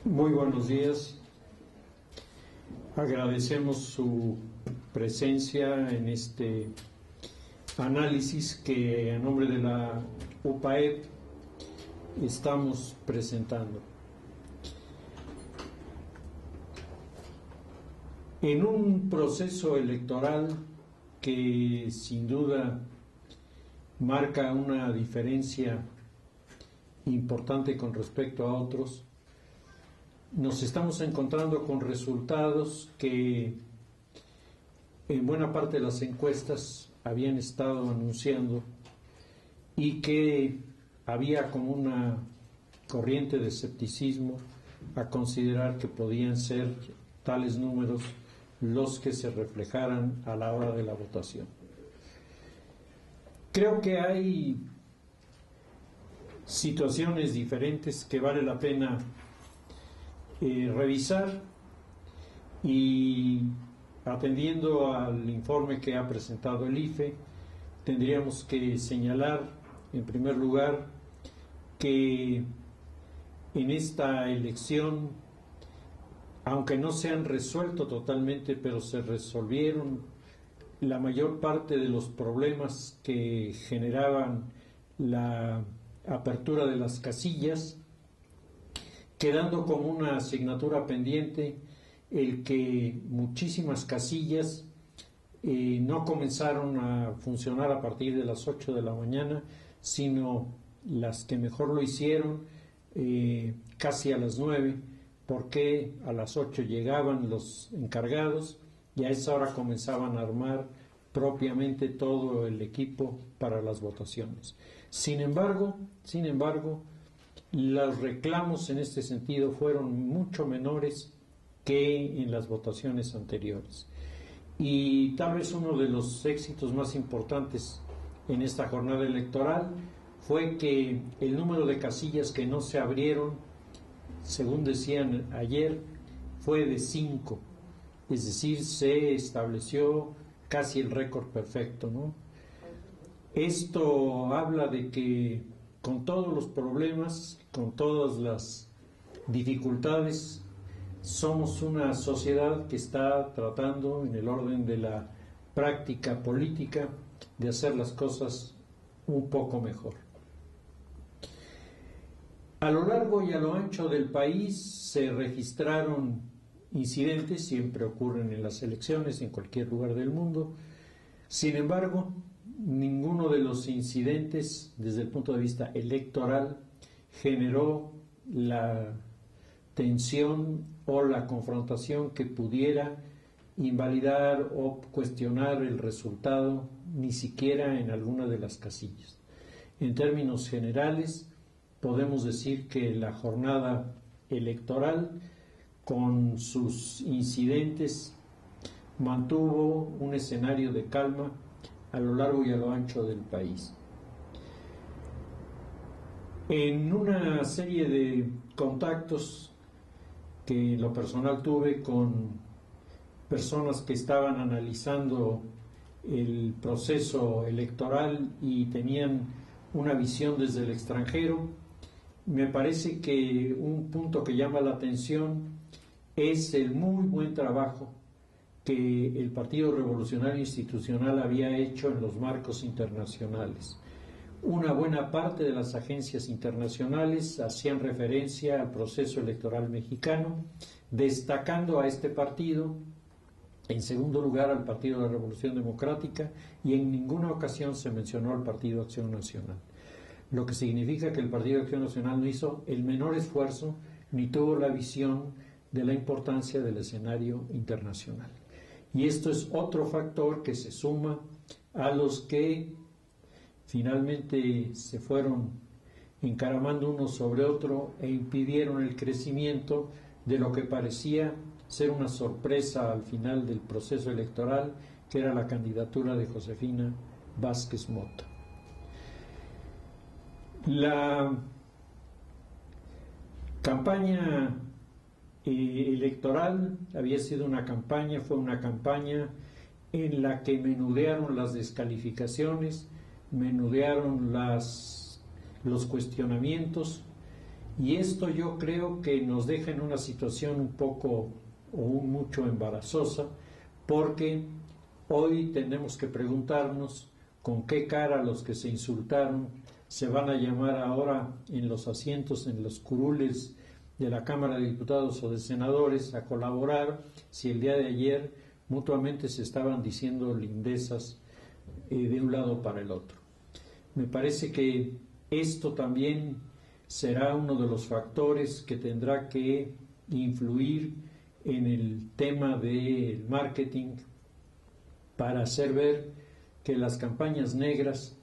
Muy buenos días. Agradecemos su presencia en este análisis que a nombre de la UPAEP estamos presentando. En un proceso electoral que sin duda marca una diferencia importante con respecto a otros, nos estamos encontrando con resultados que en buena parte de las encuestas habían estado anunciando y que había como una corriente de escepticismo a considerar que podían ser tales números los que se reflejaran a la hora de la votación. Creo que hay situaciones diferentes que vale la pena revisar, y atendiendo al informe que ha presentado el IFE, tendríamos que señalar en primer lugar que en esta elección, aunque no se han resuelto totalmente, pero se resolvieron la mayor parte de los problemas que generaban la apertura de las casillas, quedando como una asignatura pendiente el que muchísimas casillas no comenzaron a funcionar a partir de las 8 de la mañana, sino las que mejor lo hicieron casi a las 9, porque a las 8 llegaban los encargados y a esa hora comenzaban a armar propiamente todo el equipo para las votaciones. Sin embargo, los reclamos en este sentido fueron mucho menores que en las votaciones anteriores. Y tal vez uno de los éxitos más importantes en esta jornada electoral fue que el número de casillas que no se abrieron, según decían ayer, fue de 5. Es decir, se estableció casi el récord perfecto, ¿no? Esto habla de que con todos los problemas, con todas las dificultades, somos una sociedad que está tratando, en el orden de la práctica política, de hacer las cosas un poco mejor. A lo largo y a lo ancho del país se registraron incidentes, siempre ocurren en las elecciones, en cualquier lugar del mundo. Sin embargo, ninguno de los incidentes desde el punto de vista electoral generó la tensión o la confrontación que pudiera invalidar o cuestionar el resultado, ni siquiera en alguna de las casillas. En términos generales, podemos decir que la jornada electoral, con sus incidentes, mantuvo un escenario de calma a lo largo y a lo ancho del país. En una serie de contactos que en lo personal tuve con personas que estaban analizando el proceso electoral y tenían una visión desde el extranjero, me parece que un punto que llama la atención es el muy buen trabajo que el Partido Revolucionario Institucional había hecho en los marcos internacionales. Una buena parte de las agencias internacionales hacían referencia al proceso electoral mexicano, destacando a este partido, en segundo lugar al Partido de la Revolución Democrática, y en ninguna ocasión se mencionó al Partido Acción Nacional, lo que significa que el Partido Acción Nacional no hizo el menor esfuerzo ni tuvo la visión de la importancia del escenario internacional. Y esto es otro factor que se suma a los que finalmente se fueron encaramando uno sobre otro e impidieron el crecimiento de lo que parecía ser una sorpresa al final del proceso electoral, que era la candidatura de Josefina Vázquez Mota. La campaña electoral fue una campaña en la que menudearon las descalificaciones, menudearon los cuestionamientos, Y esto yo creo que nos deja en una situación un poco o un mucho embarazosa, porque hoy tenemos que preguntarnos con qué cara los que se insultaron se van a llamar ahora en los asientos, en los curules de la Cámara de Diputados o de Senadores a colaborar, si el día de ayer mutuamente se estaban diciendo lindezas de un lado para el otro. Me parece que esto también será uno de los factores que tendrá que influir en el tema del marketing para hacer ver que las campañas negras,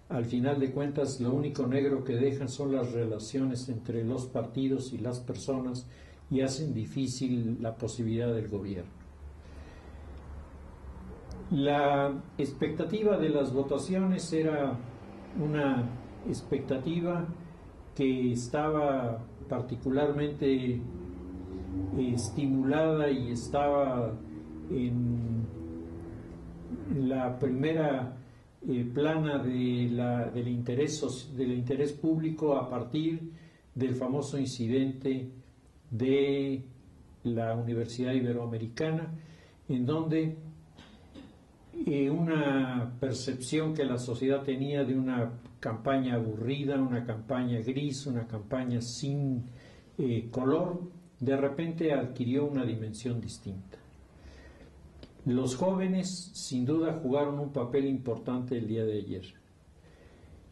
al final de cuentas, lo único negro que dejan son las relaciones entre los partidos y las personas y hacen difícil la posibilidad del gobierno. La expectativa de las votaciones era una expectativa que estaba particularmente estimulada y estaba en la primera plana del interés público a partir del famoso incidente de la Universidad Iberoamericana, en donde una percepción que la sociedad tenía de una campaña aburrida, una campaña gris, una campaña sin color, de repente adquirió una dimensión distinta. Los jóvenes sin duda jugaron un papel importante el día de ayer.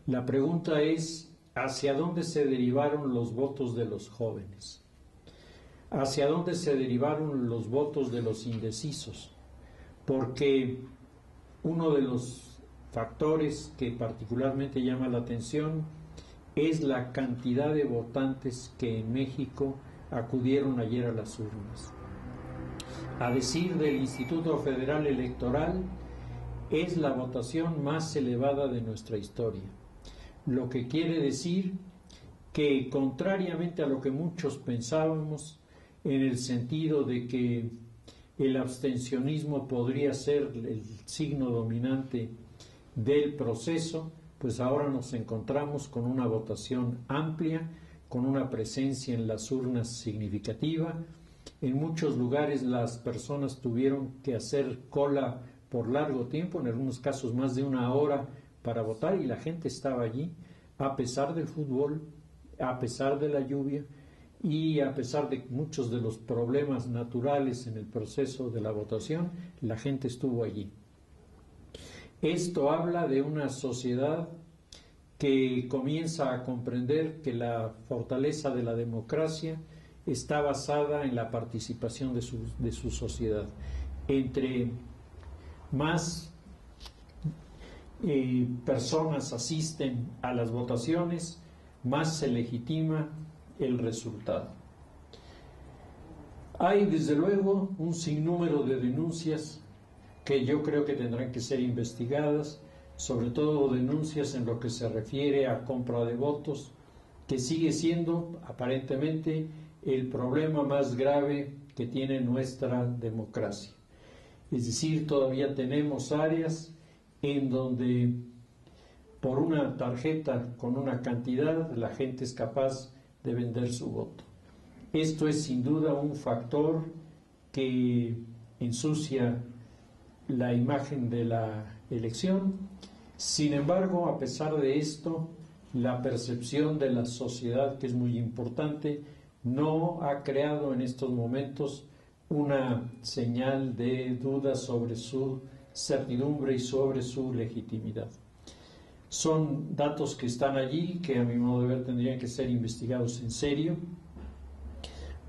La pregunta es, ¿hacia dónde se derivaron los votos de los jóvenes? ¿Hacia dónde se derivaron los votos de los indecisos? Porque uno de los factores que particularmente llama la atención es la cantidad de votantes que en México acudieron ayer a las urnas. A decir del Instituto Federal Electoral, es la votación más elevada de nuestra historia, lo que quiere decir que, contrariamente a lo que muchos pensábamos, en el sentido de que el abstencionismo podría ser el signo dominante del proceso, pues ahora nos encontramos con una votación amplia, con una presencia en las urnas significativa. En muchos lugares las personas tuvieron que hacer cola por largo tiempo, en algunos casos más de una hora para votar, y la gente estaba allí a pesar del fútbol, a pesar de la lluvia y a pesar de muchos de los problemas naturales en el proceso de la votación, la gente estuvo allí. Esto habla de una sociedad que comienza a comprender que la fortaleza de la democracia está basada en la participación de su sociedad. Entre más personas asisten a las votaciones, más se legitima el resultado. Hay desde luego un sinnúmero de denuncias que yo creo que tendrán que ser investigadas, sobre todo denuncias en lo que se refiere a compra de votos, que sigue siendo aparentemente el problema más grave que tiene nuestra democracia. Es decir, todavía tenemos áreas en donde por una tarjeta con una cantidad la gente es capaz de vender su voto. Esto es sin duda un factor que ensucia la imagen de la elección. Sin embargo, a pesar de esto, la percepción de la sociedad, que es muy importante, no ha creado en estos momentos una señal de duda sobre su certidumbre y sobre su legitimidad. Son datos que están allí, que a mi modo de ver tendrían que ser investigados en serio,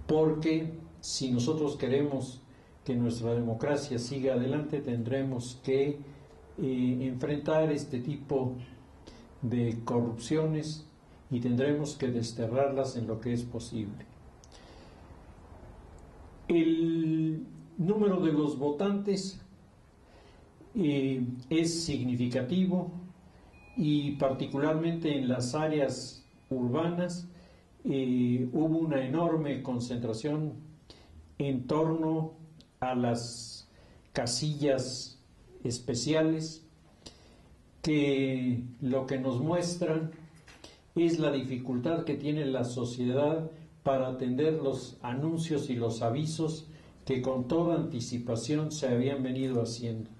porque si nosotros queremos que nuestra democracia siga adelante, tendremos que enfrentar este tipo de corrupciones y tendremos que desterrarlas en lo que es posible. El número de los votantes es significativo, y particularmente en las áreas urbanas hubo una enorme concentración en torno a las casillas especiales, que lo que nos muestran es la dificultad que tiene la sociedad para atender los anuncios y los avisos que con toda anticipación se habían venido haciendo.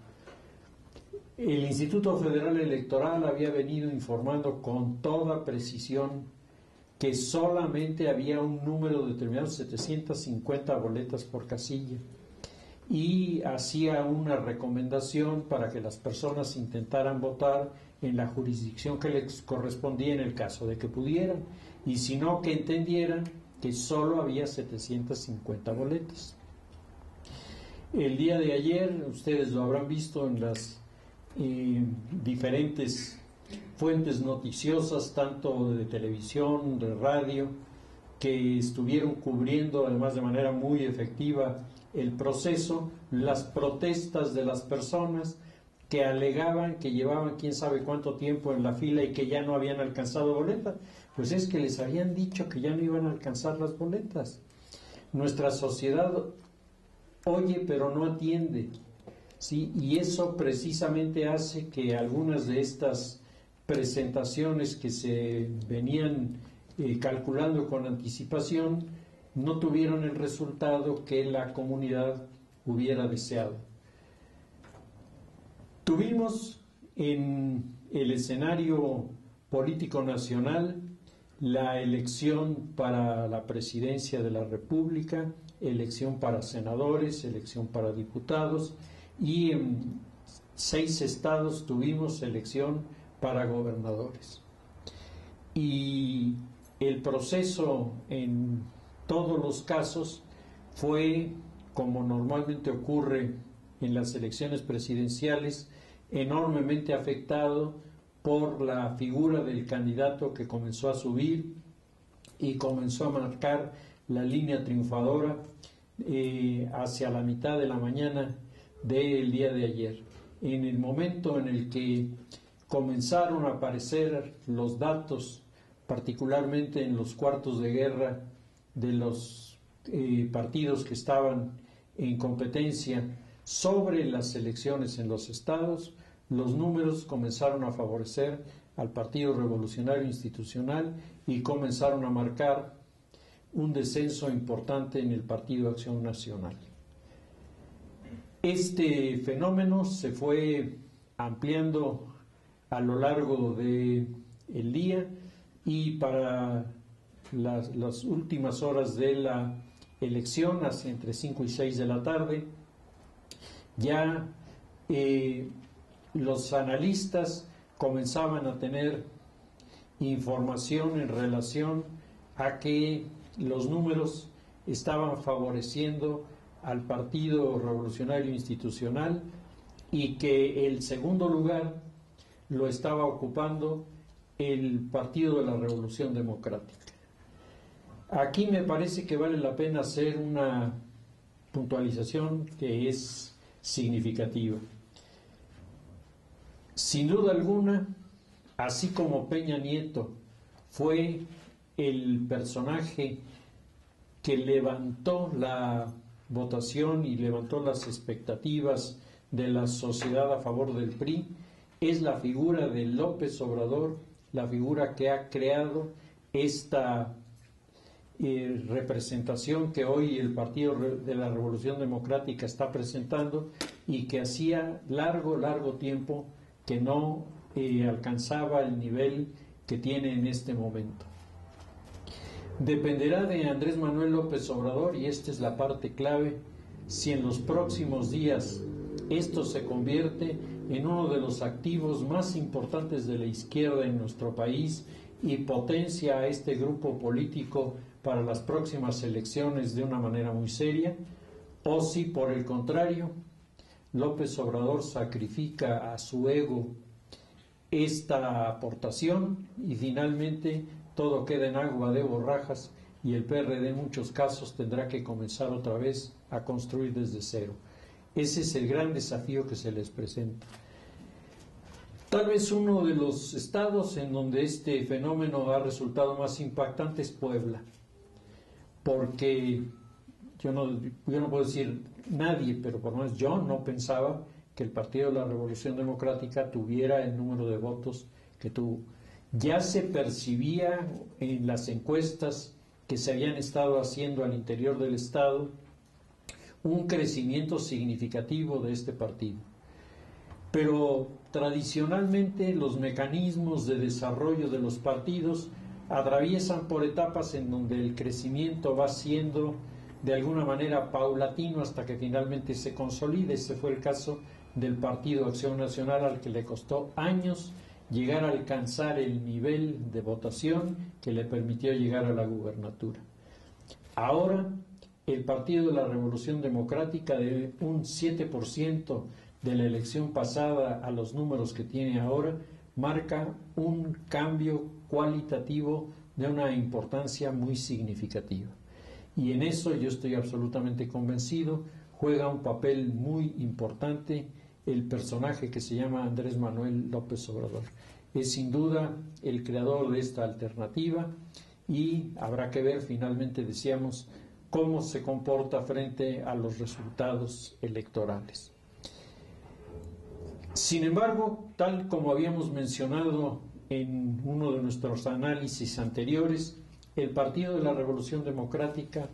El Instituto Federal Electoral había venido informando con toda precisión que solamente había un número determinado, 750 boletas por casilla, y hacía una recomendación para que las personas intentaran votar en la jurisdicción que les correspondía en el caso de que pudieran, y si no, que entendieran que solo había 750 boletas. El día de ayer, ustedes lo habrán visto en las diferentes fuentes noticiosas, tanto de televisión, de radio, que estuvieron cubriendo además de manera muy efectiva el proceso, las protestas de las personas que alegaban que llevaban quién sabe cuánto tiempo en la fila y que ya no habían alcanzado boletas. Pues es que les habían dicho que ya no iban a alcanzar las boletas. Nuestra sociedad oye pero no atiende, ¿sí? Y eso precisamente hace que algunas de estas presentaciones que se venían calculando con anticipación no tuvieron el resultado que la comunidad hubiera deseado. Tuvimos en el escenario político nacional la elección para la presidencia de la República, elección para senadores, elección para diputados, y en 6 estados tuvimos elección para gobernadores. Y el proceso en todos los casos fue, como normalmente ocurre en las elecciones presidenciales, enormemente afectado por la figura del candidato que comenzó a subir y comenzó a marcar la línea triunfadora hacia la mitad de la mañana del día de ayer. En el momento en el que comenzaron a aparecer los datos, particularmente en los cuartos de guerra de los partidos que estaban en competencia sobre las elecciones en los estados, los números comenzaron a favorecer al Partido Revolucionario Institucional y comenzaron a marcar un descenso importante en el Partido Acción Nacional. Este fenómeno se fue ampliando a lo largo del día y para las últimas horas de la elección, hacia entre 5 y 6 de la tarde, ya los analistas comenzaban a tener información en relación a que los números estaban favoreciendo al Partido Revolucionario Institucional y que el segundo lugar lo estaba ocupando el Partido de la Revolución Democrática. Aquí me parece que vale la pena hacer una puntualización que es significativa. Sin duda alguna, así como Peña Nieto fue el personaje que levantó la votación y levantó las expectativas de la sociedad a favor del PRI, es la figura de López Obrador, la figura que ha creado esta representación que hoy el Partido de la Revolución Democrática está presentando y que hacía largo tiempo que no alcanzaba el nivel que tiene en este momento. Dependerá de Andrés Manuel López Obrador, y esta es la parte clave, si en los próximos días esto se convierte en uno de los activos más importantes de la izquierda en nuestro país y potencia a este grupo político para las próximas elecciones de una manera muy seria, o si por el contrario López Obrador sacrifica a su ego esta aportación y finalmente todo queda en agua de borrajas y el PRD en muchos casos tendrá que comenzar otra vez a construir desde cero. Ese es el gran desafío que se les presenta. Tal vez uno de los estados en donde este fenómeno ha resultado más impactante es Puebla, porque yo no puedo decir nadie, pero por lo menos yo no pensaba que el Partido de la Revolución Democrática tuviera el número de votos que tuvo. Ya se percibía en las encuestas que se habían estado haciendo al interior del Estado un crecimiento significativo de este partido. Pero tradicionalmente los mecanismos de desarrollo de los partidos atraviesan por etapas en donde el crecimiento va siendo de alguna manera paulatino hasta que finalmente se consolide. Ese fue el caso del Partido Acción Nacional, al que le costó años llegar a alcanzar el nivel de votación que le permitió llegar a la gubernatura. Ahora, el Partido de la Revolución Democrática, de un 7% de la elección pasada a los números que tiene ahora, marca un cambio cualitativo de una importancia muy significativa. Y en eso yo estoy absolutamente convencido, juega un papel muy importante el personaje que se llama Andrés Manuel López Obrador. Es sin duda el creador de esta alternativa y habrá que ver finalmente, decíamos, cómo se comporta frente a los resultados electorales. Sin embargo, tal como habíamos mencionado en uno de nuestros análisis anteriores, el Partido de la Revolución Democrática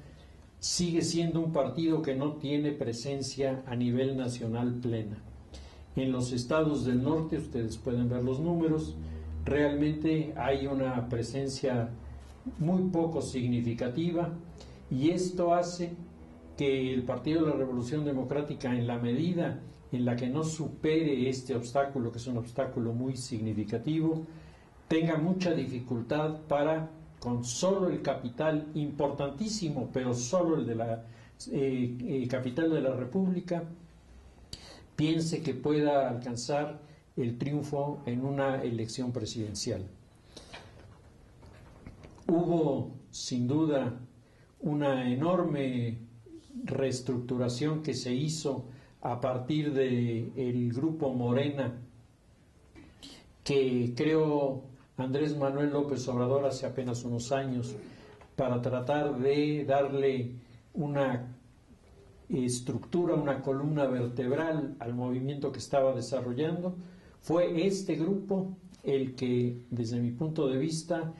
sigue siendo un partido que no tiene presencia a nivel nacional plena. En los estados del norte, ustedes pueden ver los números, realmente hay una presencia muy poco significativa, y esto hace que el Partido de la Revolución Democrática, en la medida en la que no supere este obstáculo, que es un obstáculo muy significativo, tenga mucha dificultad para, con solo el capital importantísimo, pero solo el de la capital de la República, piense que pueda alcanzar el triunfo en una elección presidencial. Hubo, sin duda, una enorme reestructuración que se hizo a partir del grupo Morena, que creó Andrés Manuel López Obrador hace apenas unos años para tratar de darle una estructura, una columna vertebral al movimiento que estaba desarrollando. Fue este grupo el que, desde mi punto de vista,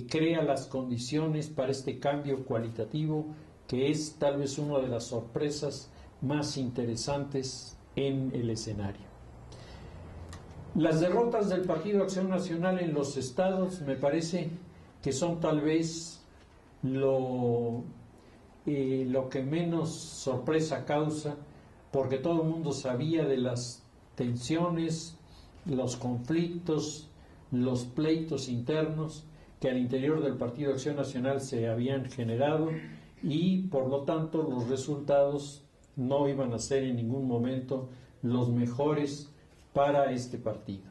crea las condiciones para este cambio cualitativo, que es tal vez una de las sorpresas más interesantes en el escenario. Las derrotas del Partido Acción Nacional en los estados me parece que son tal vez lo que menos sorpresa causa, porque todo el mundo sabía de las tensiones, los conflictos, los pleitos internos que al interior del Partido Acción Nacional se habían generado, y por lo tanto los resultados no iban a ser en ningún momento los mejores para este partido.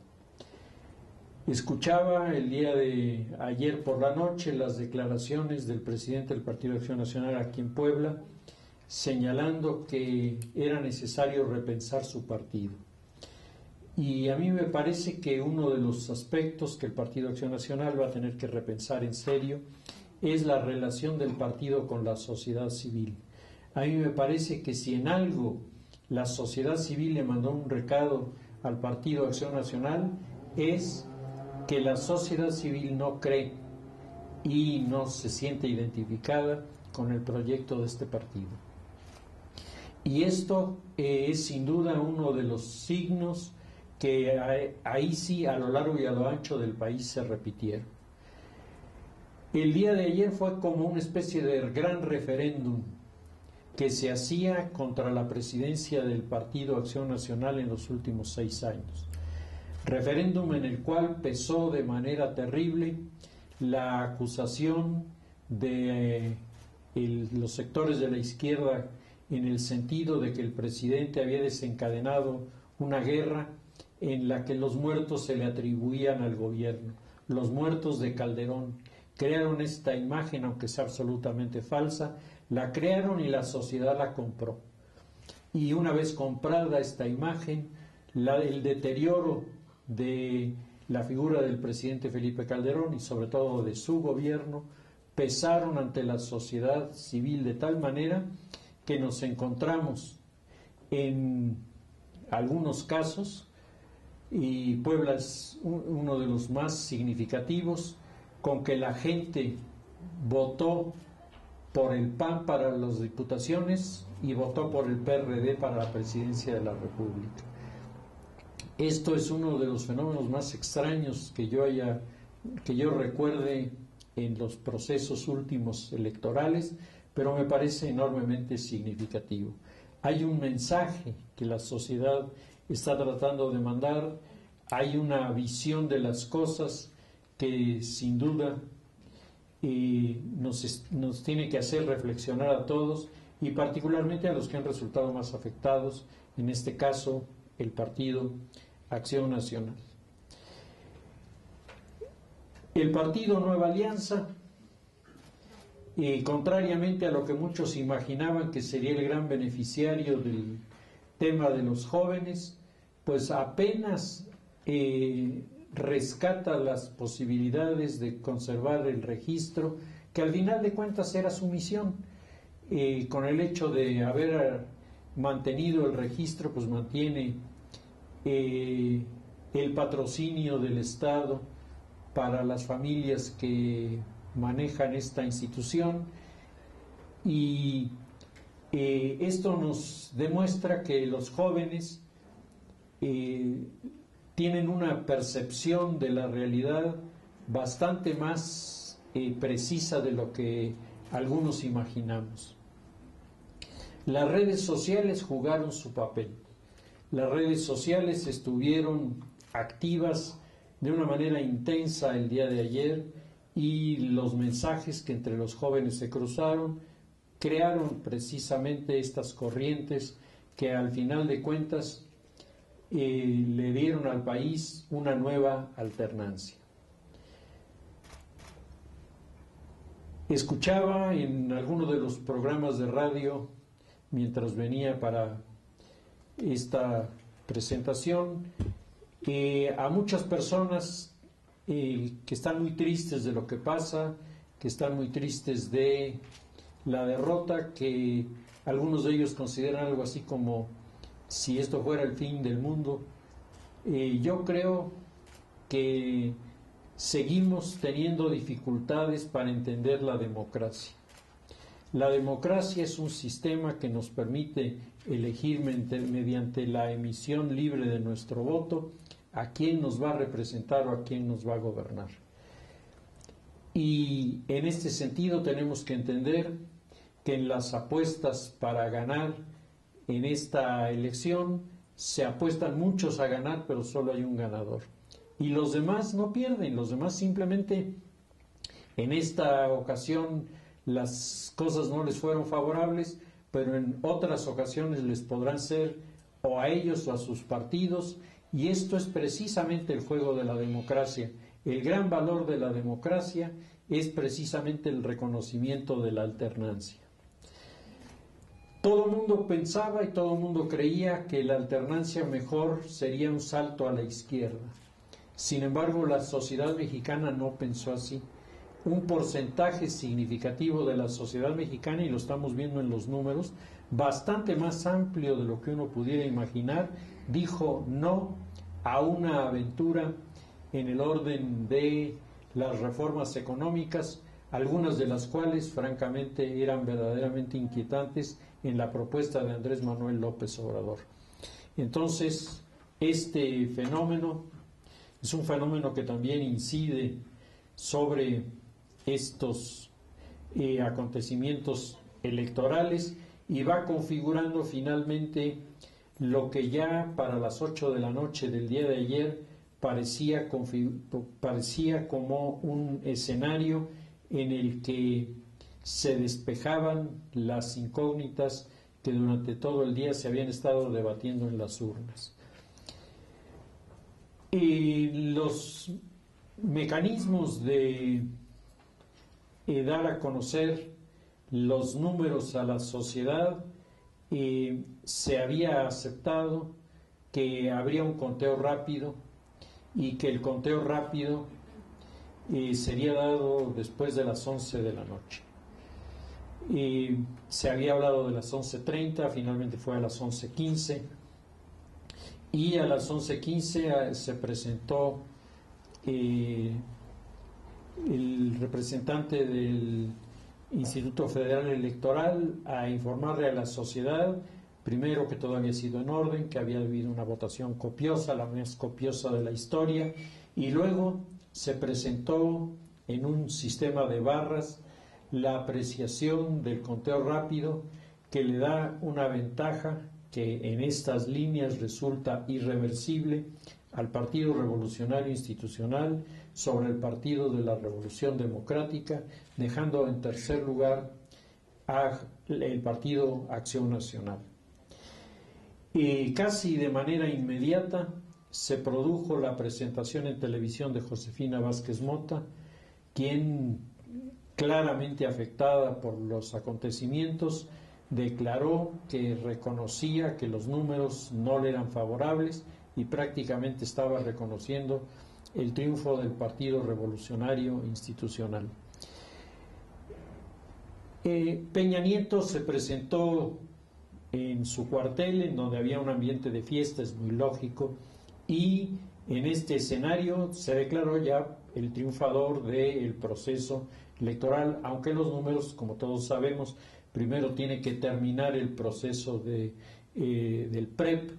Escuchaba el día de ayer por la noche las declaraciones del presidente del Partido Acción Nacional aquí en Puebla, señalando que era necesario repensar su partido. Y a mí me parece que uno de los aspectos que el Partido Acción Nacional va a tener que repensar en serio es la relación del partido con la sociedad civil. A mí me parece que si en algo la sociedad civil le mandó un recado al Partido Acción Nacional, es que la sociedad civil no cree y no se siente identificada con el proyecto de este partido. Y esto es sin duda uno de los signos que ahí sí, a lo largo y a lo ancho del país, se repitieron. El día de ayer fue como una especie de gran referéndum que se hacía contra la presidencia del Partido Acción Nacional en los últimos 6 años. Referéndum en el cual pesó de manera terrible la acusación de los sectores de la izquierda, en el sentido de que el presidente había desencadenado una guerra en la que los muertos se le atribuían al gobierno, los muertos de Calderón. Crearon esta imagen, aunque sea absolutamente falsa, la crearon y la sociedad la compró. Y una vez comprada esta imagen, el deterioro de la figura del presidente Felipe Calderón y sobre todo de su gobierno pesaron ante la sociedad civil de tal manera que nos encontramos en algunos casos y Puebla es uno de los más significativos, con que la gente votó por el PAN para las diputaciones y votó por el PRD para la presidencia de la República. Esto es uno de los fenómenos más extraños que yo recuerde en los procesos últimos electorales, pero me parece enormemente significativo. Hay un mensaje que la sociedad está tratando de mandar, hay una visión de las cosas que sin duda nos tiene que hacer reflexionar a todos y particularmente a los que han resultado más afectados, en este caso el Partido Acción Nacional. El Partido Nueva Alianza, contrariamente a lo que muchos imaginaban que sería el gran beneficiario del tema de los jóvenes, pues apenas rescata las posibilidades de conservar el registro, que al final de cuentas era su misión. Con el hecho de haber mantenido el registro, pues mantiene el patrocinio del Estado para las familias que manejan esta institución, y esto nos demuestra que los jóvenes tienen una percepción de la realidad bastante más precisa de lo que algunos imaginamos. Las redes sociales jugaron su papel. Las redes sociales estuvieron activas de una manera intensa el día de ayer, y los mensajes que entre los jóvenes se cruzaron crearon precisamente estas corrientes que al final de cuentas le dieron al país una nueva alternancia. Escuchaba en alguno de los programas de radio mientras venía para esta presentación a muchas personas que están muy tristes de lo que pasa, que están muy tristes de la derrota, que algunos de ellos consideran algo así como si esto fuera el fin del mundo. Yo creo que seguimos teniendo dificultades para entender la democracia. La democracia es un sistema que nos permite elegir mediante la emisión libre de nuestro voto a quién nos va a representar o a quién nos va a gobernar. Y en este sentido tenemos que entender que en las apuestas para ganar en esta elección se apuestan muchos a ganar, pero solo hay un ganador. Y los demás no pierden, los demás simplemente en esta ocasión las cosas no les fueron favorables, pero en otras ocasiones les podrán ser o a ellos o a sus partidos, y esto es precisamente el juego de la democracia. El gran valor de la democracia es precisamente el reconocimiento de la alternancia. Todo el mundo pensaba y todo el mundo creía que la alternancia mejor sería un salto a la izquierda. Sin embargo, la sociedad mexicana no pensó así. Un porcentaje significativo de la sociedad mexicana, y lo estamos viendo en los números, bastante más amplio de lo que uno pudiera imaginar, dijo no a una aventura en el orden de las reformas económicas, algunas de las cuales francamente eran verdaderamente inquietantes en la propuesta de Andrés Manuel López Obrador. Entonces, este fenómeno es un fenómeno que también incide sobre estos acontecimientos electorales y va configurando finalmente lo que ya para las 8 de la noche del día de ayer parecía como un escenario en el que se despejaban las incógnitas que durante todo el día se habían estado debatiendo en las urnas. Y los mecanismos de dar a conocer los números a la sociedad, se había aceptado que habría un conteo rápido y que el conteo rápido sería dado después de las 11 de la noche. Se había hablado de las 11:30, finalmente fue a las 11:15, y a las 11:15 se presentó el representante del Instituto Federal Electoral a informarle a la sociedad, primero, que todo había sido en orden, que había habido una votación copiosa, la más copiosa de la historia, y luego se presentó en un sistema de barras la apreciación del conteo rápido, que le da una ventaja que en estas líneas resulta irreversible al Partido Revolucionario Institucional sobre el Partido de la Revolución Democrática, dejando en tercer lugar al Partido Acción Nacional. Y casi de manera inmediata se produjo la presentación en televisión de Josefina Vázquez Mota, quien, claramente afectada por los acontecimientos, declaró que reconocía que los números no le eran favorables y prácticamente estaba reconociendo el triunfo del Partido Revolucionario Institucional. Peña Nieto se presentó en su cuartel, en donde había un ambiente de fiesta, es muy lógico, y en este escenario se declaró ya el triunfador del proceso electoral, aunque los números, como todos sabemos, primero tiene que terminar el proceso del PREP,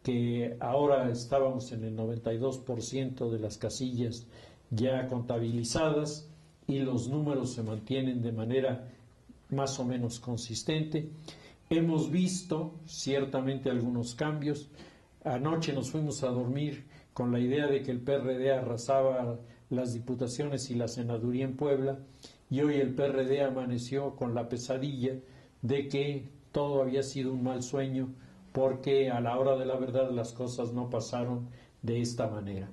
que ahora estábamos en el 92% de las casillas ya contabilizadas y los números se mantienen de manera más o menos consistente. Hemos visto ciertamente algunos cambios. Anoche nos fuimos a dormir con la idea de que el PRD arrasaba las diputaciones y la senaduría en Puebla, y hoy el PRD amaneció con la pesadilla de que todo había sido un mal sueño, porque a la hora de la verdad las cosas no pasaron de esta manera.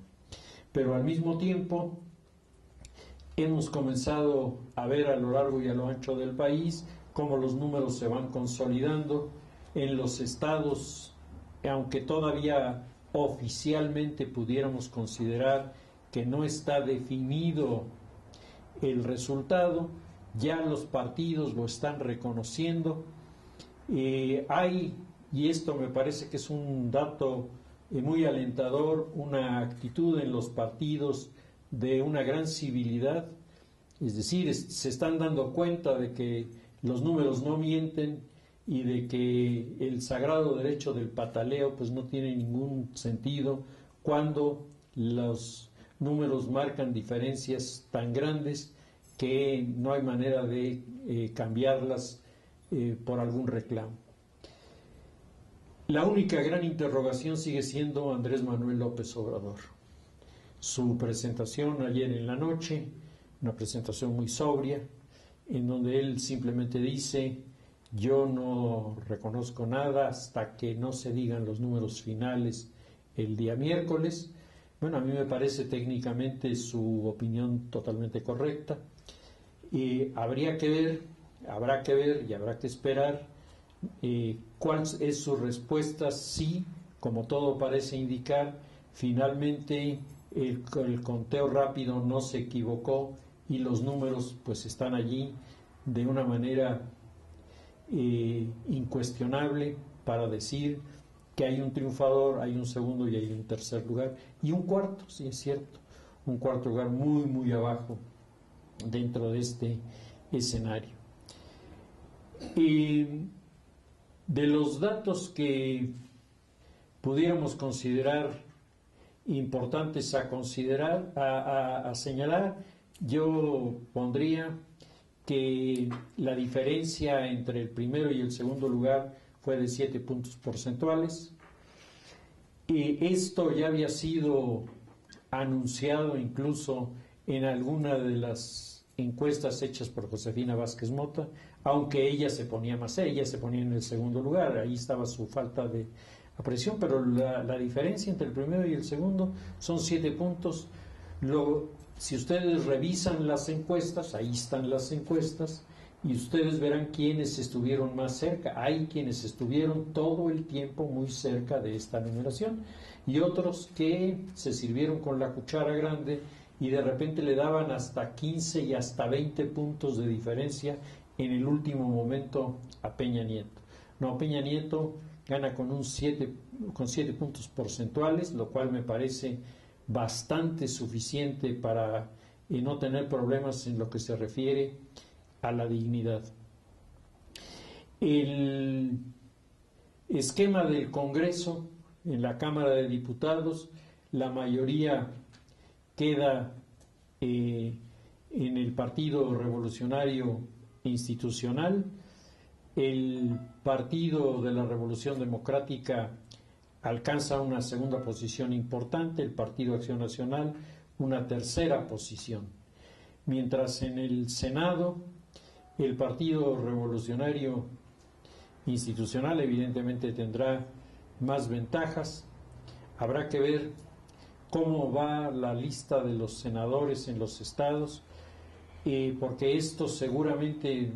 Pero al mismo tiempo hemos comenzado a ver a lo largo y a lo ancho del país cómo los números se van consolidando en los estados, aunque todavía oficialmente pudiéramos considerar que no está definido el resultado, ya los partidos lo están reconociendo. Y esto me parece que es un dato muy alentador, una actitud en los partidos de una gran civilidad, es decir, se están dando cuenta de que los números no mienten y de que el sagrado derecho del pataleo pues no tiene ningún sentido cuando los números marcan diferencias tan grandes que no hay manera de cambiarlas por algún reclamo. La única gran interrogación sigue siendo Andrés Manuel López Obrador. Su presentación ayer en la noche, una presentación muy sobria, en donde él simplemente dice: yo no reconozco nada hasta que no se digan los números finales el día miércoles. Bueno, a mí me parece técnicamente su opinión totalmente correcta. Habrá que ver y habrá que esperar cuál es su respuesta si, como todo parece indicar, finalmente el conteo rápido no se equivocó y los números pues están allí de una manera incuestionable para decir que hay un triunfador, hay un segundo y hay un tercer lugar y un cuarto, sí es cierto, un cuarto lugar muy muy abajo dentro de este escenario. De los datos que pudiéramos considerar importantes a señalar, yo pondría que la diferencia entre el primero y el segundo lugar fue de 7 puntos porcentuales. Esto ya había sido anunciado incluso en alguna de las encuestas hechas por Josefina Vázquez Mota, aunque ella se ponía en el segundo lugar, ahí estaba su falta de apreciación, pero la diferencia entre el primero y el segundo son 7 puntos. Si ustedes revisan las encuestas, ahí están las encuestas, y ustedes verán quiénes estuvieron más cerca. Hay quienes estuvieron todo el tiempo muy cerca de esta numeración, y otros que se sirvieron con la cuchara grande y de repente le daban hasta 15 y hasta 20 puntos de diferencia en el último momento a Peña Nieto. No, Peña Nieto gana con 7 puntos porcentuales, lo cual me parece bastante suficiente para no tener problemas en lo que se refiere a la dignidad. El esquema del Congreso en la Cámara de Diputados, la mayoría queda en el Partido Revolucionario Institucional. El Partido de la Revolución Democrática alcanza una segunda posición importante, el Partido Acción Nacional una tercera posición, mientras en el Senado el Partido Revolucionario Institucional evidentemente tendrá más ventajas. Habrá que ver cómo va la lista de los senadores en los estados, porque esto seguramente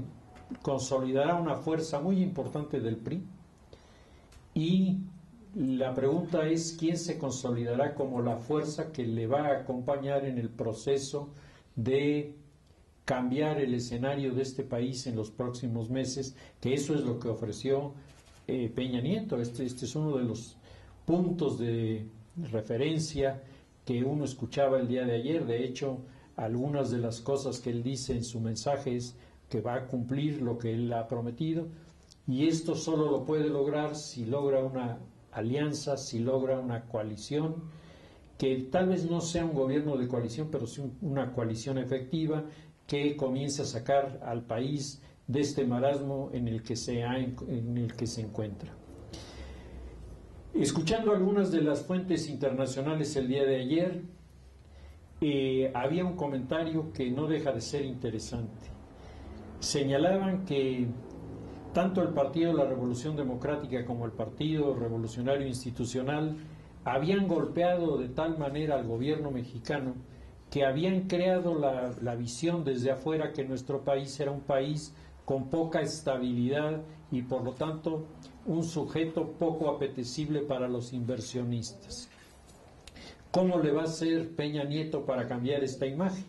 consolidará una fuerza muy importante del PRI, y la pregunta es quién se consolidará como la fuerza que le va a acompañar en el proceso de cambiar el escenario de este país en los próximos meses, que eso es lo que ofreció Peña Nieto. Este es uno de los puntos de referencia que uno escuchaba el día de ayer. De hecho, algunas de las cosas que él dice en su mensaje es que va a cumplir lo que él ha prometido, y esto solo lo puede lograr si logra una alianza, si logra una coalición, que tal vez no sea un gobierno de coalición, pero sí una coalición efectiva que comience a sacar al país de este marasmo en el que se encuentra. Escuchando algunas de las fuentes internacionales el día de ayer, había un comentario que no deja de ser interesante. Señalaban que tanto el Partido de la Revolución Democrática como el Partido Revolucionario Institucional habían golpeado de tal manera al gobierno mexicano que habían creado la visión desde afuera que nuestro país era un país con poca estabilidad y por lo tanto un sujeto poco apetecible para los inversionistas. ¿Cómo le va a hacer Peña Nieto para cambiar esta imagen?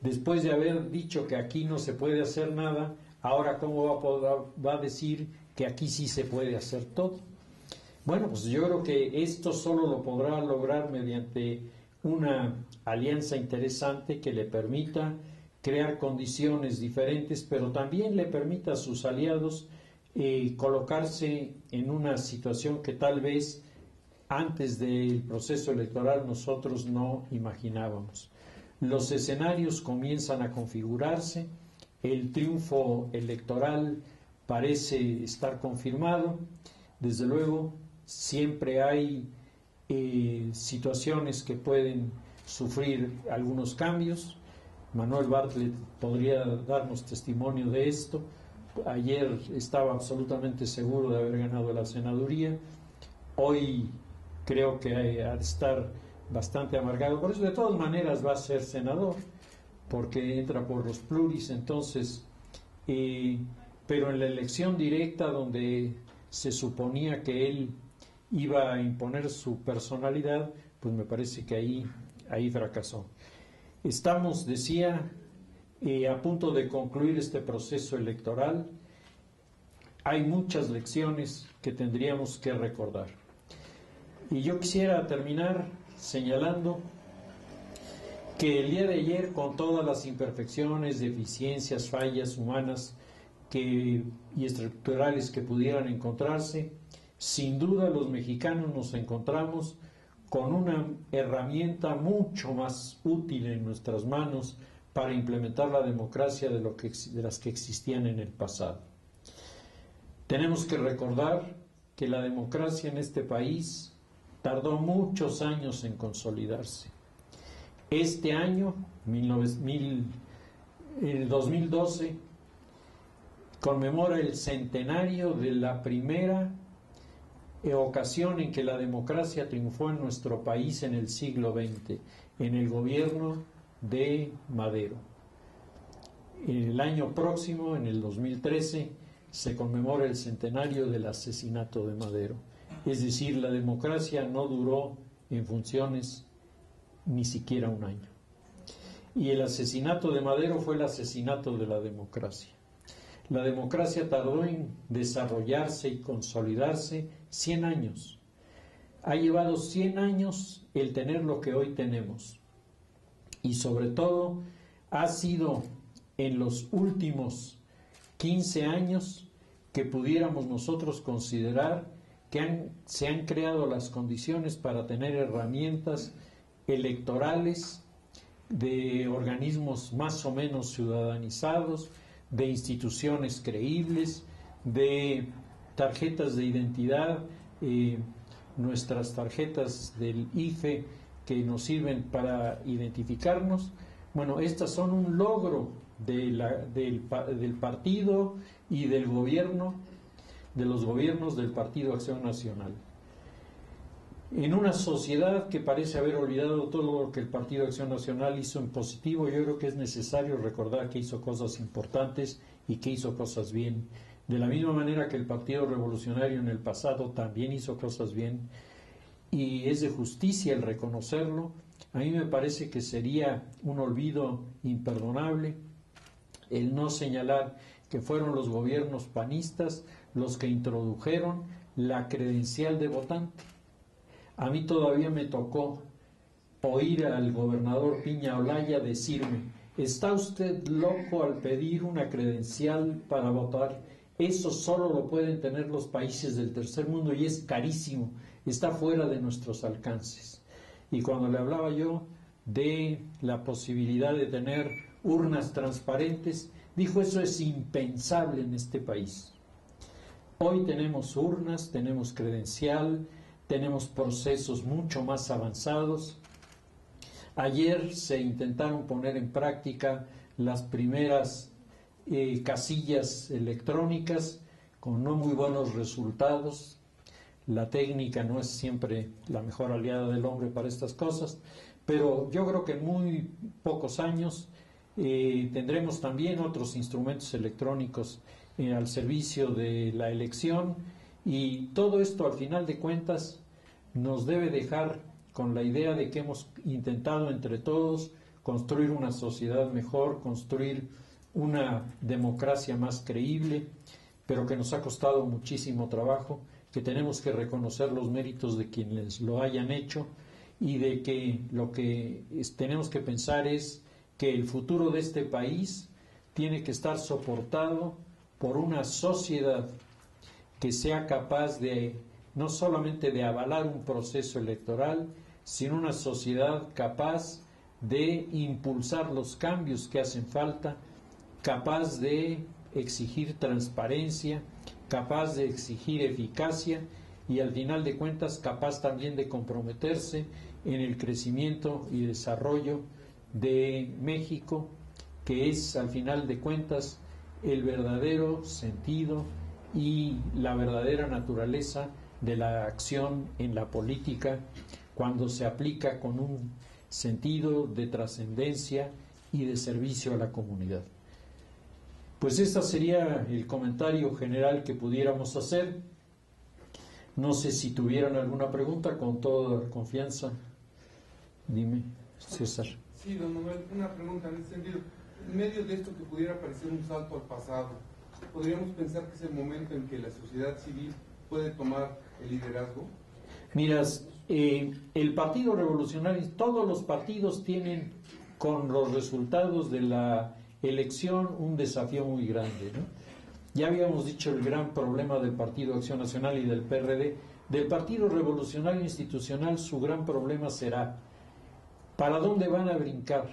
Después de haber dicho que aquí no se puede hacer nada, ahora ¿cómo va a decir que aquí sí se puede hacer todo? Bueno, pues yo creo que esto solo lo podrá lograr mediante una alianza interesante que le permita crear condiciones diferentes, pero también le permita a sus aliados colocarse en una situación que tal vez antes del proceso electoral nosotros no imaginábamos. Los escenarios comienzan a configurarse, el triunfo electoral parece estar confirmado. Desde luego, siempre hay situaciones que pueden sufrir algunos cambios. Manuel Bartlett podría darnos testimonio de esto. Ayer estaba absolutamente seguro de haber ganado la senaduría. Hoy creo que ha de estar bastante amargado. Por eso, de todas maneras, va a ser senador, porque entra por los pluris. Entonces, pero en la elección directa, donde se suponía que él iba a imponer su personalidad, pues me parece que ahí fracasó. Estamos, decía, a punto de concluir este proceso electoral. Hay muchas lecciones que tendríamos que recordar. Y yo quisiera terminar señalando que el día de ayer, con todas las imperfecciones, deficiencias, fallas humanas y estructurales que pudieran encontrarse, sin duda los mexicanos nos encontramos con una herramienta mucho más útil en nuestras manos para implementar la democracia de las que existían en el pasado. Tenemos que recordar que la democracia en este país tardó muchos años en consolidarse. Este año, 2012, conmemora el centenario de la primera ocasión en que la democracia triunfó en nuestro país en el siglo XX, en el gobierno de Madero. El año próximo, en el 2013, se conmemora el centenario del asesinato de Madero. Es decir, la democracia no duró en funciones ni siquiera un año. Y el asesinato de Madero fue el asesinato de la democracia. La democracia tardó en desarrollarse y consolidarse 100 años. Ha llevado 100 años el tener lo que hoy tenemos. Y sobre todo ha sido en los últimos 15 años que pudiéramos nosotros considerar que se han creado las condiciones para tener herramientas electorales de organismos más o menos ciudadanizados, de instituciones creíbles, de tarjetas de identidad, nuestras tarjetas del IFE que nos sirven para identificarnos. Bueno, estas son un logro del partido y del gobierno, de los gobiernos del Partido Acción Nacional. En una sociedad que parece haber olvidado todo lo que el Partido Acción Nacional hizo en positivo, yo creo que es necesario recordar que hizo cosas importantes y que hizo cosas bien. De la misma manera que el Partido Revolucionario en el pasado también hizo cosas bien, y es de justicia el reconocerlo. A mí me parece que sería un olvido imperdonable el no señalar que fueron los gobiernos panistas los que introdujeron la credencial de votante. A mí todavía me tocó oír al gobernador Piña Olaya decirme: ¿está usted loco al pedir una credencial para votar? Eso solo lo pueden tener los países del tercer mundo y es carísimo, está fuera de nuestros alcances. Y cuando le hablaba yo de la posibilidad de tener urnas transparentes, dijo: eso es impensable en este país. Hoy tenemos urnas, tenemos credencial, tenemos procesos mucho más avanzados. Ayer se intentaron poner en práctica las primeras casillas electrónicas con no muy buenos resultados. La técnica no es siempre la mejor aliada del hombre para estas cosas, pero yo creo que en muy pocos años tendremos también otros instrumentos electrónicos al servicio de la elección, y todo esto al final de cuentas nos debe dejar con la idea de que hemos intentado entre todos construir una sociedad mejor, construir una democracia más creíble, pero que nos ha costado muchísimo trabajo, que tenemos que reconocer los méritos de quienes lo hayan hecho, y de que lo que tenemos que pensar es que el futuro de este país tiene que estar soportado por una sociedad que sea capaz de no solamente de avalar un proceso electoral, sino una sociedad capaz de impulsar los cambios que hacen falta, capaz de exigir transparencia, capaz de exigir eficacia y al final de cuentas capaz también de comprometerse en el crecimiento y desarrollo de México, que es al final de cuentas el verdadero sentido y la verdadera naturaleza de la acción en la política, cuando se aplica con un sentido de trascendencia y de servicio a la comunidad. Pues este sería el comentario general que pudiéramos hacer. No sé si tuvieran alguna pregunta, con toda confianza. Dime, César. Sí, don Manuel, una pregunta en ese sentido. En medio de esto que pudiera parecer un salto al pasado, ¿podríamos pensar que es el momento en que la sociedad civil puede tomar el liderazgo? Miras, el Partido Revolucionario, todos los partidos tienen con los resultados de la elección un desafío muy grande, ¿no? Ya habíamos dicho el gran problema del Partido Acción Nacional y del PRD. Del Partido Revolucionario Institucional, su gran problema será: ¿para dónde van a brincar?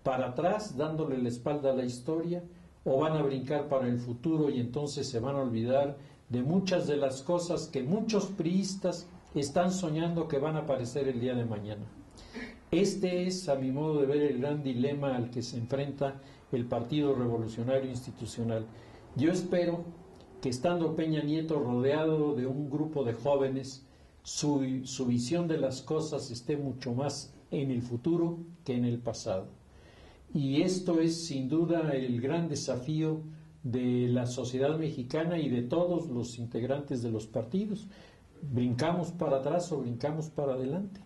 ¿Para atrás, dándole la espalda a la historia? ¿O van a brincar para el futuro y entonces se van a olvidar de muchas de las cosas que muchos priistas están soñando que van a aparecer el día de mañana? Este es, a mi modo de ver, el gran dilema al que se enfrenta el Partido Revolucionario Institucional. Yo espero que, estando Peña Nieto rodeado de un grupo de jóvenes, su visión de las cosas esté mucho más en el futuro que en el pasado. Y esto es sin duda el gran desafío de la sociedad mexicana y de todos los integrantes de los partidos. ¿Brincamos para atrás o brincamos para adelante?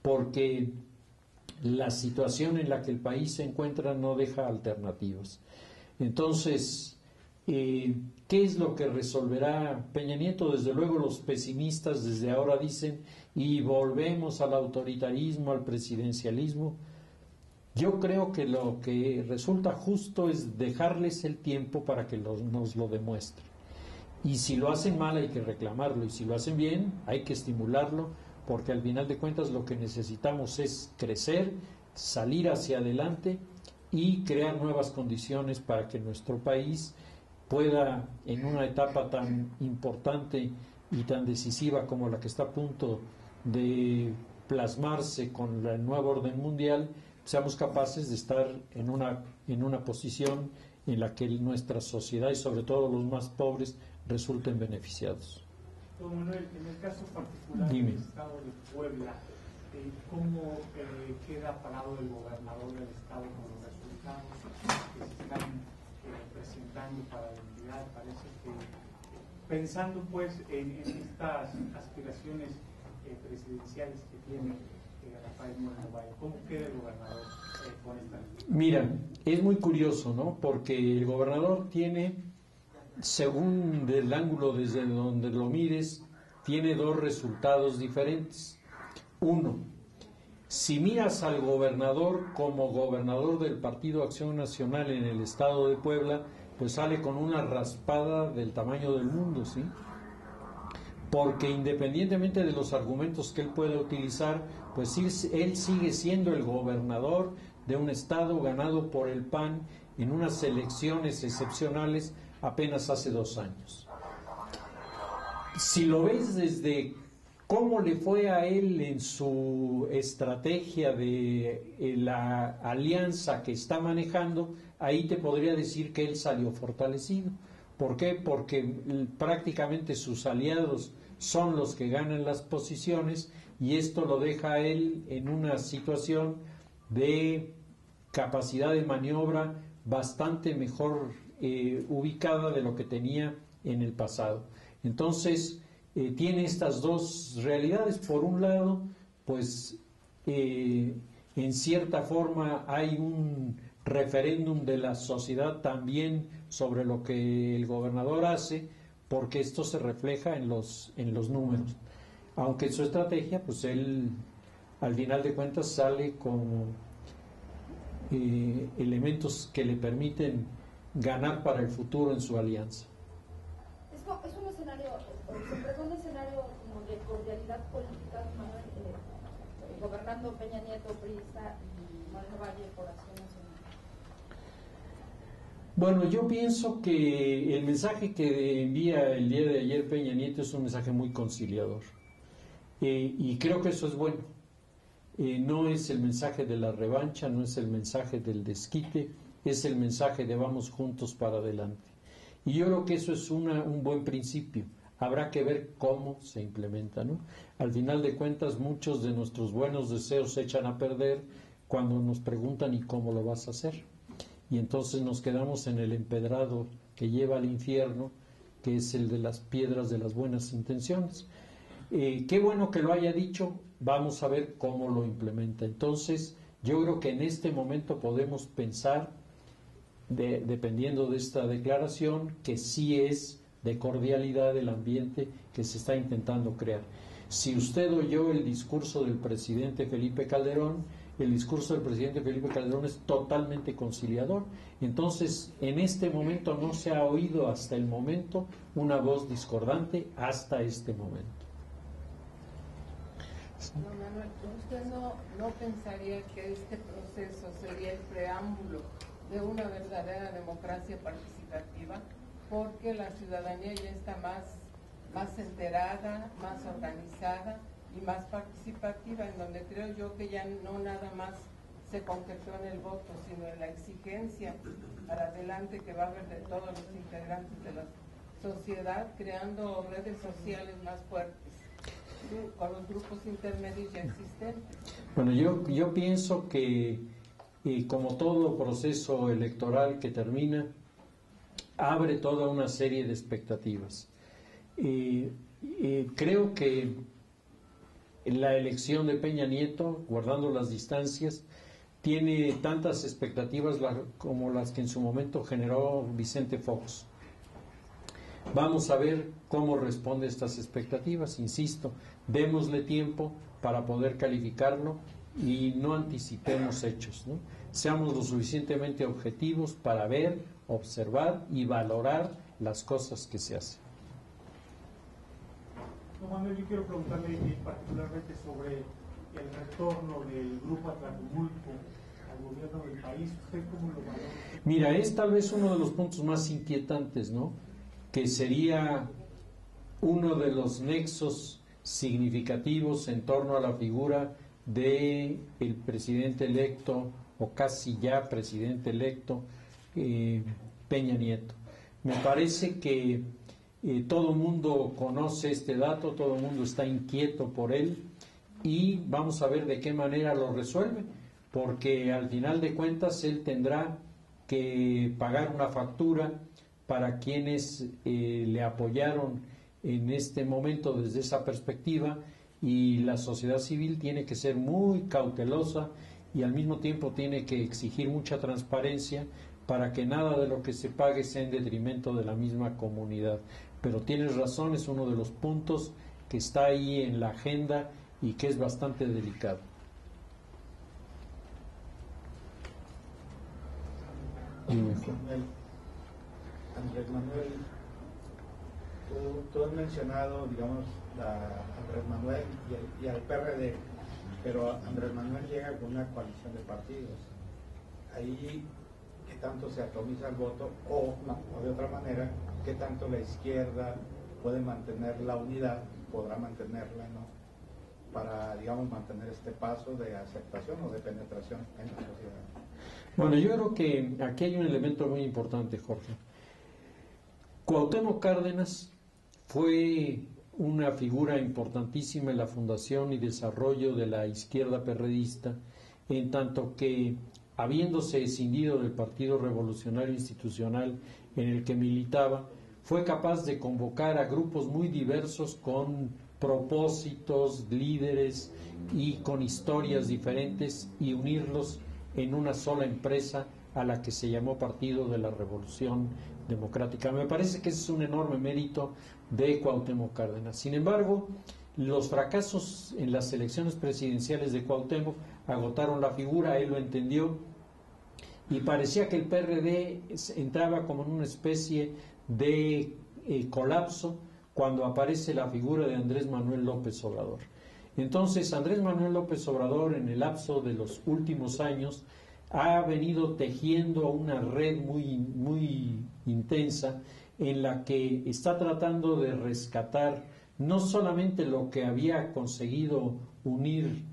Porque la situación en la que el país se encuentra no deja alternativas. Entonces, ¿Qué es lo que resolverá Peña Nieto? Desde luego los pesimistas desde ahora dicen y volvemos al autoritarismo, al presidencialismo. Yo creo que lo que resulta justo es dejarles el tiempo para que nos lo demuestren. Y si lo hacen mal hay que reclamarlo, y si lo hacen bien hay que estimularlo, porque al final de cuentas lo que necesitamos es crecer, salir hacia adelante y crear nuevas condiciones para que nuestro país pueda, en una etapa tan importante y tan decisiva como la que está a punto de plasmarse con el nuevo orden mundial, seamos capaces de estar en una posición en la que nuestra sociedad y sobre todo los más pobres resulten beneficiados. Don Manuel, en el caso particular Dime. del Estado de Puebla, ¿cómo queda parado el gobernador del Estado con los resultados que se están presentando para la entidad? Parece que, pensando pues en estas aspiraciones presidenciales que tiene Rafael Moreno Valle, ¿cómo queda el gobernador con esta? Mira, es muy curioso, ¿no? Porque el gobernador tiene, según del ángulo desde donde lo mires, tiene dos resultados diferentes. Uno, si miras al gobernador como gobernador del Partido Acción Nacional en el estado de Puebla, pues sale con una raspada del tamaño del mundo, ¿sí? Porque independientemente de los argumentos que él pueda utilizar, pues él sigue siendo el gobernador de un estado ganado por el PAN en unas elecciones excepcionales apenas hace 2 años. Si lo ves desde cómo le fue a él en su estrategia de la alianza que está manejando, ahí te podría decir que él salió fortalecido. ¿Por qué? Porque prácticamente sus aliados son los que ganan las posiciones y esto lo deja a él en una situación de capacidad de maniobra bastante mejor ubicada de lo que tenía en el pasado. Entonces, tiene estas dos realidades. Por un lado, pues en cierta forma hay un referéndum de la sociedad también sobre lo que el gobernador hace, porque esto se refleja en los números. Aunque en su estrategia, pues él al final de cuentas sale con elementos que le permiten ganar para el futuro en su alianza. Es un escenario, se presenta un escenario como de cordialidad política, Manuel, gobernando Peña Nieto, priista, y Moreno Valle por Acción Nacional. Bueno, yo pienso que el mensaje que envía el día de ayer Peña Nieto es un mensaje muy conciliador, y creo que eso es bueno. No es el mensaje de la revancha, no es el mensaje del desquite, es el mensaje de vamos juntos para adelante. Y yo creo que eso es un buen principio. Habrá que ver cómo se implementa, ¿no? Al final de cuentas, muchos de nuestros buenos deseos se echan a perder cuando nos preguntan ¿y cómo lo vas a hacer? Y entonces nos quedamos en el empedrado que lleva al infierno, que es el de las piedras de las buenas intenciones. Qué bueno que lo haya dicho, vamos a ver cómo lo implementa. Entonces, yo creo que en este momento podemos pensar, dependiendo de esta declaración, que sí es de cordialidad el ambiente que se está intentando crear. Si usted oyó el discurso del presidente Felipe Calderón, el discurso del presidente Felipe Calderón es totalmente conciliador. Entonces, en este momento no se ha oído hasta el momento una voz discordante hasta este momento. Don Manuel, ¿usted no pensaría que este proceso sería el preámbulo de una verdadera democracia participativa? Porque la ciudadanía ya está más enterada, más organizada y más participativa, en donde creo yo que ya no nada más se concretó en el voto, sino en la exigencia para adelante que va a haber de todos los integrantes de la sociedad, creando redes sociales más fuertes con los grupos intermedios ya existentes. Bueno, yo pienso que como todo proceso electoral que termina, abre toda una serie de expectativas. Creo que la elección de Peña Nieto, guardando las distancias, tiene tantas expectativas como las que en su momento generó Vicente Fox. Vamos a ver cómo responde a estas expectativas. Insisto, démosle tiempo para poder calificarlo y no anticipemos hechos, ¿no? Seamos lo suficientemente objetivos para ver, observar y valorar las cosas que se hacen. Don Manuel, yo quiero preguntarle particularmente sobre el retorno del Grupo Atlacomulco al gobierno del país. ¿Usted cómo lo valora? Mira, es tal vez uno de los puntos más inquietantes, ¿no? Que sería uno de los nexos significativos en torno a la figura de el presidente electo, o casi ya presidente electo, Peña Nieto. Me parece que todo el mundo conoce este dato, todo el mundo está inquieto por él y vamos a ver de qué manera lo resuelve, porque al final de cuentas él tendrá que pagar una factura para quienes le apoyaron en este momento desde esa perspectiva, y la sociedad civil tiene que ser muy cautelosa y al mismo tiempo tiene que exigir mucha transparencia para que nada de lo que se pague sea en detrimento de la misma comunidad. Pero tienes razón, es uno de los puntos que está ahí en la agenda y que es bastante delicado. Andrés Manuel, tú has mencionado, digamos, a Andrés Manuel y al PRD, pero Andrés Manuel llega con una coalición de partidos. Ahí, ¿qué tanto se atomiza el voto? O de otra manera, ¿qué tanto la izquierda puede mantener la unidad, podrá mantenerla, ¿no? Para, digamos, mantener este paso de aceptación o de penetración en la sociedad. Bueno, yo creo que aquí hay un elemento muy importante, Jorge. Cuauhtémoc Cárdenas fue una figura importantísima en la fundación y desarrollo de la izquierda perredista, en tanto que, habiéndose escindido del Partido Revolucionario Institucional en el que militaba, fue capaz de convocar a grupos muy diversos con propósitos, líderes y con historias diferentes y unirlos en una sola empresa a la que se llamó Partido de la Revolución Democrática. Me parece que ese es un enorme mérito de Cuauhtémoc Cárdenas. Sin embargo, los fracasos en las elecciones presidenciales de Cuauhtémoc agotaron la figura, él lo entendió, y parecía que el PRD entraba como en una especie de colapso cuando aparece la figura de Andrés Manuel López Obrador. Entonces, Andrés Manuel López Obrador, en el lapso de los últimos años, ha venido tejiendo una red muy intensa en la que está tratando de rescatar no solamente lo que había conseguido unir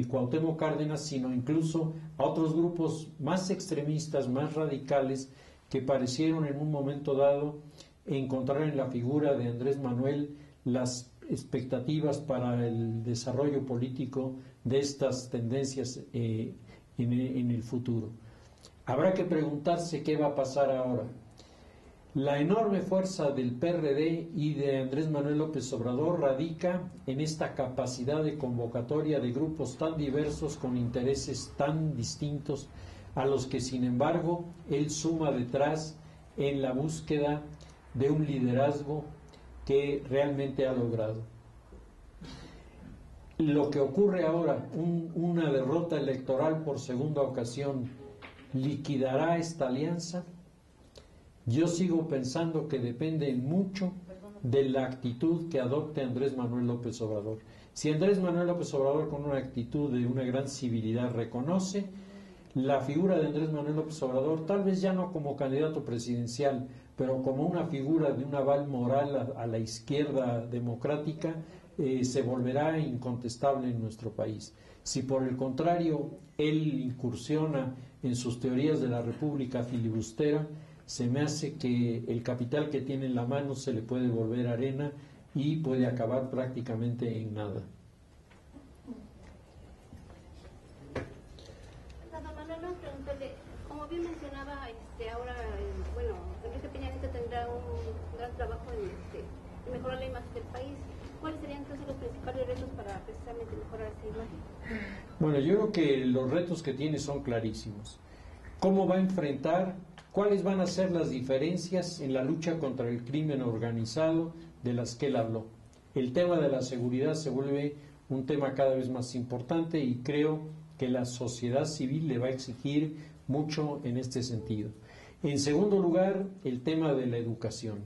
Cuauhtémoc Cárdenas, sino incluso a otros grupos más extremistas, más radicales, que parecieron en un momento dado encontrar en la figura de Andrés Manuel las expectativas para el desarrollo político de estas tendencias en el futuro. Habrá que preguntarse qué va a pasar ahora. La enorme fuerza del PRD y de Andrés Manuel López Obrador radica en esta capacidad de convocatoria de grupos tan diversos con intereses tan distintos, a los que sin embargo él suma detrás en la búsqueda de un liderazgo que realmente ha logrado. Lo que ocurre ahora, una derrota electoral por segunda ocasión, ¿liquidará esta alianza? Yo sigo pensando que depende mucho de la actitud que adopte Andrés Manuel López Obrador. Si Andrés Manuel López Obrador, con una actitud de una gran civilidad, reconoce la figura de Andrés Manuel López Obrador, tal vez ya no como candidato presidencial, pero como una figura de un aval moral a la izquierda democrática, se volverá incontestable en nuestro país. Si por el contrario él incursiona en sus teorías de la república filibustera, se me hace que el capital que tiene en la mano se le puede volver arena y puede acabar prácticamente en nada. Don Manuel, una pregunta como bien mencionaba, ahora, bueno, Enrique Peña Nieto tendrá un gran trabajo en mejorar la imagen del país. ¿Cuáles serían entonces los principales retos para precisamente mejorar esa imagen? Bueno, yo creo que los retos que tiene son clarísimos. ¿Cómo va a enfrentar ¿Cuáles van a ser las diferencias en la lucha contra el crimen organizado de las que él habló? El tema de la seguridad se vuelve un tema cada vez más importante y creo que la sociedad civil le va a exigir mucho en este sentido. En segundo lugar, el tema de la educación.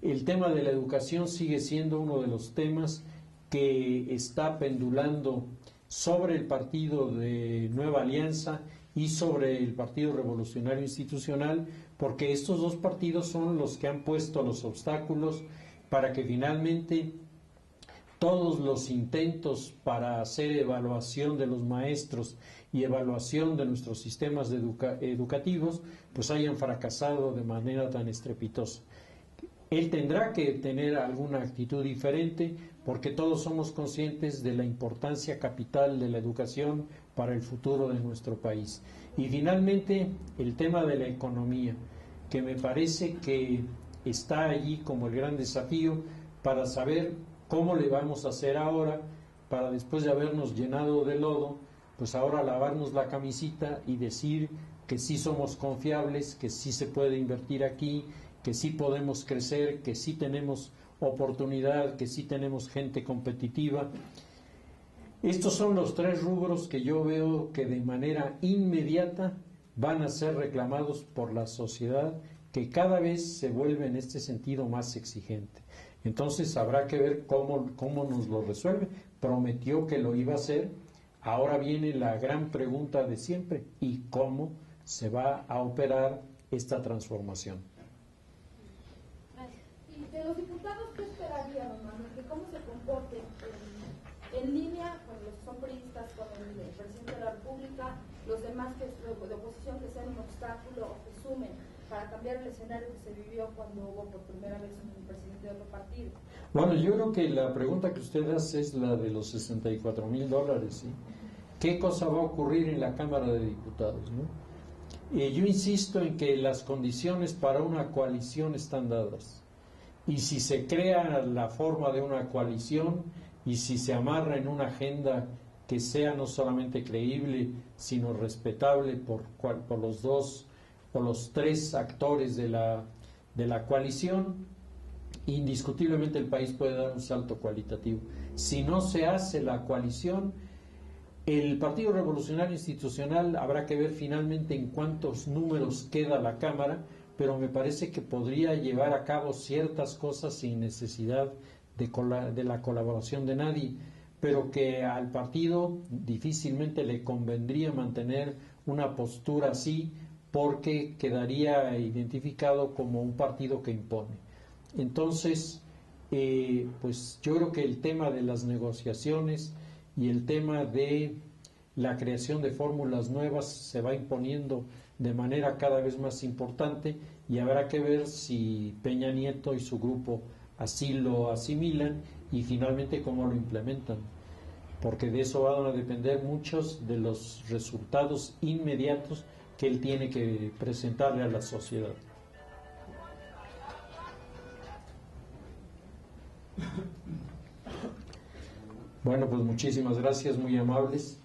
El tema de la educación sigue siendo uno de los temas que está pendulando sobre el partido de Nueva Alianza y sobre el Partido Revolucionario Institucional, porque estos dos partidos son los que han puesto los obstáculos para que finalmente todos los intentos para hacer evaluación de los maestros y evaluación de nuestros sistemas educativos pues hayan fracasado de manera tan estrepitosa. Él tendrá que tener alguna actitud diferente porque todos somos conscientes de la importancia capital de la educación para el futuro de nuestro país. Y finalmente el tema de la economía, que me parece que está allí como el gran desafío para saber cómo le vamos a hacer ahora para después de habernos llenado de lodo, pues ahora lavarnos la camisita y decir que sí somos confiables, que sí se puede invertir aquí, que sí podemos crecer, que sí tenemos oportunidad, que sí tenemos gente competitiva. Estos son los tres rubros que yo veo que de manera inmediata van a ser reclamados por la sociedad, que cada vez se vuelve en este sentido más exigente. Entonces habrá que ver cómo nos lo resuelve. Prometió que lo iba a hacer. Ahora viene la gran pregunta de siempre: ¿y cómo se va a operar esta transformación? Y de los diputados, ¿qué esperaría, don Manuel? ¿De cómo se comporten en línea con los que son priistas, con el presidente de la República, los demás que de oposición que sean un obstáculo o que sumen para cambiar el escenario que se vivió cuando hubo por primera vez un presidente de otro partido? Bueno, yo creo que la pregunta que usted hace es la de los $64,000, ¿sí? ¿Qué cosa va a ocurrir en la Cámara de Diputados, ¿no? Yo insisto en que las condiciones para una coalición están dadas. Y si se crea la forma de una coalición y si se amarra en una agenda que sea no solamente creíble, sino respetable por los dos o los tres actores de la coalición, indiscutiblemente el país puede dar un salto cualitativo. Si no se hace la coalición, el Partido Revolucionario Institucional habrá que ver finalmente en cuántos números queda la Cámara, pero me parece que podría llevar a cabo ciertas cosas sin necesidad de la colaboración de nadie, pero que al partido difícilmente le convendría mantener una postura así, porque quedaría identificado como un partido que impone. Entonces, pues yo creo que el tema de las negociaciones y el tema de la creación de fórmulas nuevas se va imponiendo de manera cada vez más importante y habrá que ver si Peña Nieto y su grupo así lo asimilan y finalmente cómo lo implementan, porque de eso van a depender muchos de los resultados inmediatos que él tiene que presentarle a la sociedad. Bueno, pues muchísimas gracias, muy amables.